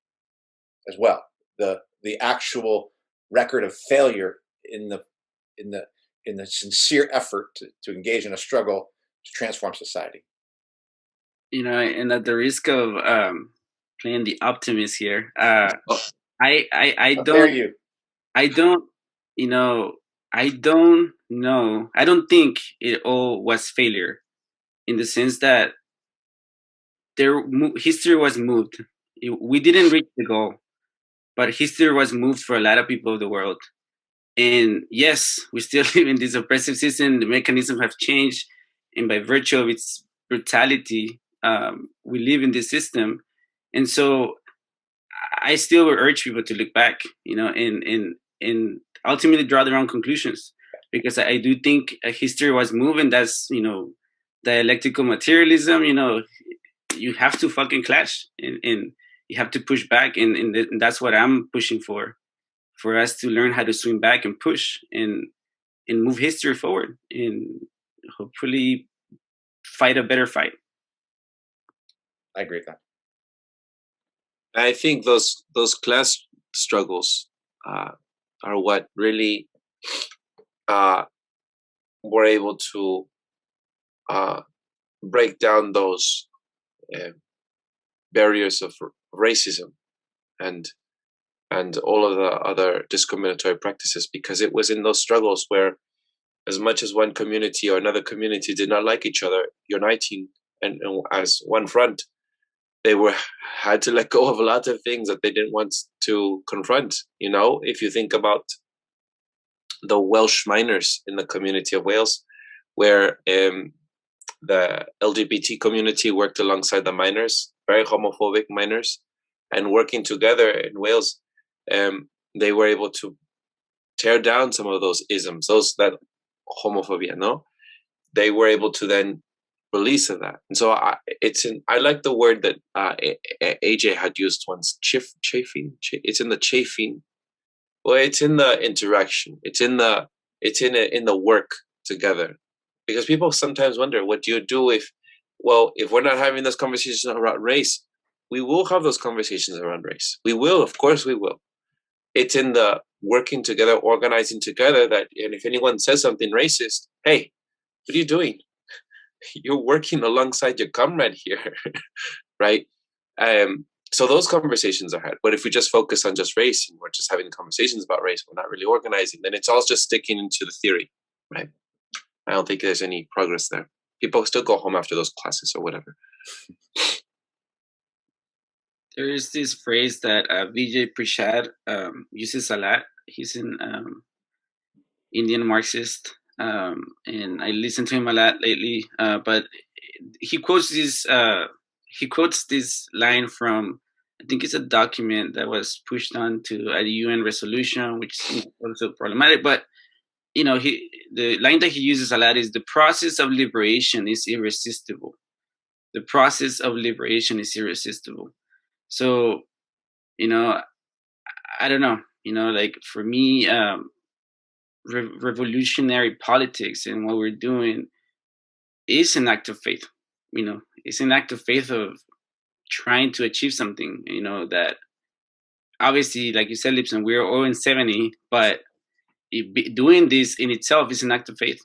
as well. The actual record of failure in the sincere effort to engage in a struggle to transform society. You know, and at the risk of playing the optimist here, I don't, you know, I don't know. I don't think it all was failure, in the sense that history was moved. We didn't reach the goal, but history was moved for a lot of people of the world. And yes, we still live in this oppressive system. The mechanisms have changed, and by virtue of its brutality, we live in this system. And so I still would urge people to look back, you know, and ultimately draw their own conclusions, because I do think history was moving. That's, you know, dialectical materialism. You know, you have to fucking clash, and you have to push back, and that's what I'm pushing for us to learn how to swing back and push and move history forward, and hopefully fight a better fight. I agree with that. I think those class struggles are what really were able to break down those barriers of racism and all of the other discriminatory practices, because it was in those struggles where, as much as one community or another community did not like each other uniting and as one front, they had to let go of a lot of things that they didn't want to confront. You know, if you think about the Welsh miners in the community of Wales, where the LGBT community worked alongside the miners, very homophobic miners, and working together in Wales, they were able to tear down some of those isms, that homophobia. No, they were able to then release of that. And so I like the word that AJ had used once, chafing. It's in the chafing. Well, it's in the interaction. It's in the work together. Because people sometimes wonder, what do you do if we're not having those conversations around race? We will have those conversations around race. We will, of course we will. It's in the working together, organizing together, that, and if anyone says something racist, hey, what are you doing? You're working alongside your comrade here, right? So those conversations are had. But if we just focus on just race and we're just having conversations about race, we're not really organizing, then it's all just sticking into the theory, right? I don't think there's any progress there. People still go home after those classes or whatever. There is this phrase that Vijay Prashad uses a lot. He's an Indian Marxist, and I listen to him a lot lately. But he quotes this line from, I think it's a document that was pushed onto a UN resolution, which is also problematic. But the line that he uses a lot is the process of liberation is irresistible. The process of liberation is irresistible. So, I don't know, like for me, revolutionary politics and what we're doing is an act of faith. It's an act of faith of trying to achieve something, that obviously, like you said, Lipson, we're all in 70, but doing this in itself is an act of faith.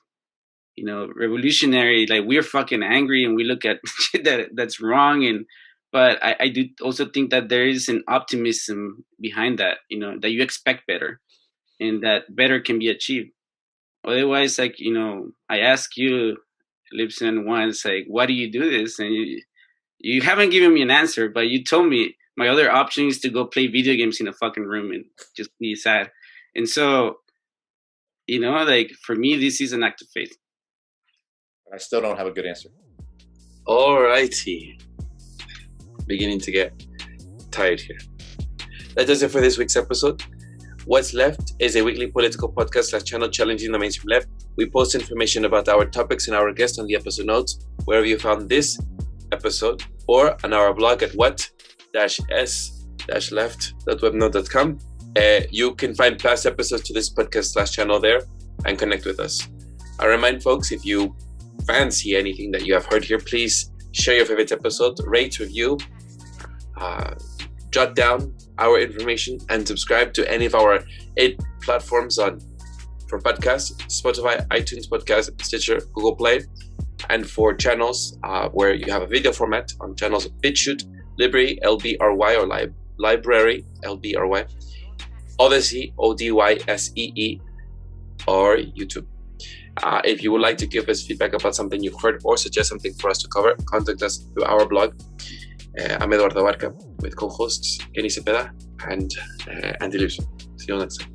Revolutionary, like we're fucking angry and we look at shit that's wrong, but I do also think that there is an optimism behind that, that you expect better and that better can be achieved. Otherwise, like, I asked you, Lipson, once, like, why do you do this? And you haven't given me an answer, but you told me my other option is to go play video games in a fucking room and just be sad. And so, like for me, this is an act of faith. I still don't have a good answer. All righty. Beginning to get tired here. That does it for this week's episode. What's Left is a weekly political podcast / channel challenging the mainstream left. We post information about our topics and our guests on the episode notes, wherever you found this episode, or on our blog at what-s-left.webnode.com. You can find past episodes to this podcast / channel there and connect with us. I remind folks, if you fancy anything that you have heard here, please share your favorite episode, rate, review, jot down our information, and subscribe to any of our 8 platforms for podcasts: Spotify, iTunes Podcast, Stitcher, Google Play, and for channels where you have a video format on channels of BitChute, Libry, LBRY, or Library, LBRY, Odyssey, ODYSEE, or YouTube. If you would like to give us feedback about something you've heard or suggest something for us to cover, contact us through our blog. I'm Eduardo Barca with co-hosts Kenny Cepeda and Andy Lipson. See you next time.